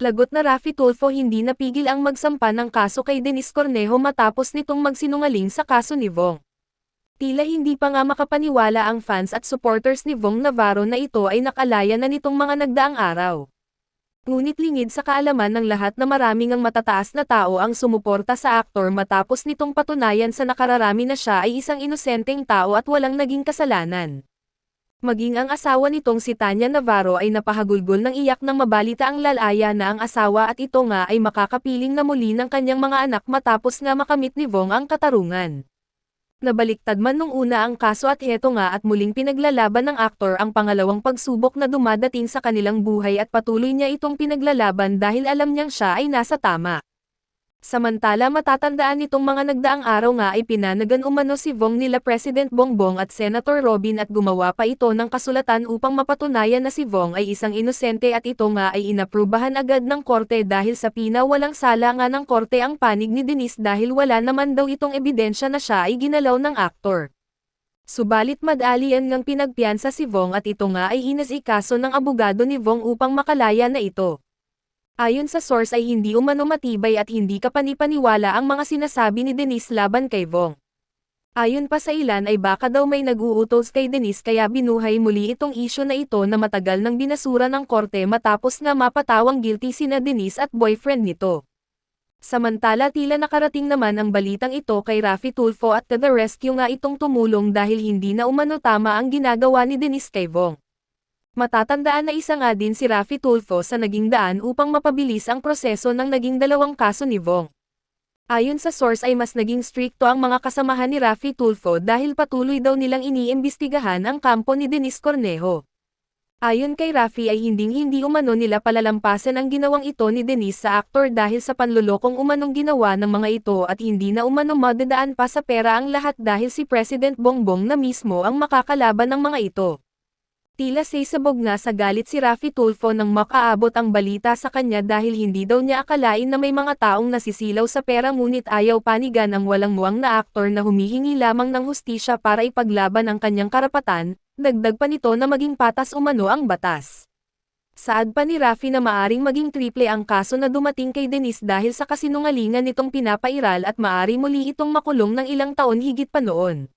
Lagot na Raffy Tulfo hindi napigil ang magsampa ng kaso kay Denise Cornejo matapos nitong magsinungaling sa kaso ni Vong. Tila hindi pa nga makapaniwala ang fans at supporters ni Vong Navarro na ito ay nakalaya na nitong mga nagdaang araw. Ngunit lingid sa kaalaman ng lahat na maraming ang matataas na tao ang sumuporta sa aktor matapos nitong patunayan sa nakararami na siya ay isang inosenteng tao at walang naging kasalanan. Maging ang asawa nitong si Tanya Navarro ay napahagulgol ng iyak nang mabalita ang lalaya na ang asawa at ito nga ay makakapiling na muli ng kanyang mga anak matapos nga makamit ni Vong ang katarungan. Nabaliktad man nung una ang kaso at heto nga at muling pinaglalaban ng aktor ang pangalawang pagsubok na dumadating sa kanilang buhay at patuloy niya itong pinaglalaban dahil alam niyang siya ay nasa tama. Samantala matatandaan nitong mga nagdaang araw nga ay pinanagan umano si Vong nila President Bongbong at Senator Robin at gumawa pa ito ng kasulatan upang mapatunayan na si Vong ay isang inosente at ito nga ay inaprubahan agad ng korte dahil sa pinawalang sala nga ng korte ang panig ni Denise dahil wala naman daw itong ebidensya na siya ay ginalaw ng aktor. Subalit madalian ngang pinagpiyansa si Vong at ito nga ay inasikaso ng abogado ni Vong upang makalaya na ito. Ayon sa source ay hindi umano matibay at hindi kapanipaniwala ang mga sinasabi ni Denise laban kay Vong. Ayon pa sa ilan ay baka daw may nag-uutos kay Denise kaya binuhay muli itong isyu na ito na matagal nang binasura ng korte matapos nga mapatawang guilty sina Denise at boyfriend nito. Samantala tila nakarating naman ang balitang ito kay Raffy Tulfo at to the rescue nga itong tumulong dahil hindi na umano tama ang ginagawa ni Denise kay Vong. Matatandaan na isa nga din si Raffy Tulfo sa naging daan upang mapabilis ang proseso ng naging dalawang kaso ni Vong. Ayon sa source ay mas naging strikto ang mga kasamahan ni Raffy Tulfo dahil patuloy daw nilang iniimbestigahan ang kampo ni Denise Cornejo. Ayon kay Raffy ay hindi umano nila palalampasin ang ginawang ito ni Denise sa aktor dahil sa panlulokong umanong ginawa ng mga ito at hindi na umano madadaan pa sa pera ang lahat dahil si President Bongbong na mismo ang makakalaban ng mga ito. Tila sisabog nga sa galit si Raffy Tulfo nang makaabot ang balita sa kanya dahil hindi daw niya akalain na may mga taong nasisilaw sa pera ngunit ayaw panigan ang walang muwang na aktor na humihingi lamang ng hustisya para ipaglaban ang kanyang karapatan, dagdag pa nito na maging patas umano ang batas. Saad pa ni Raffy na maaring maging triple ang kaso na dumating kay Denise dahil sa kasinungalingan nitong pinapairal at maari muli itong makulong ng ilang taon higit pa noon.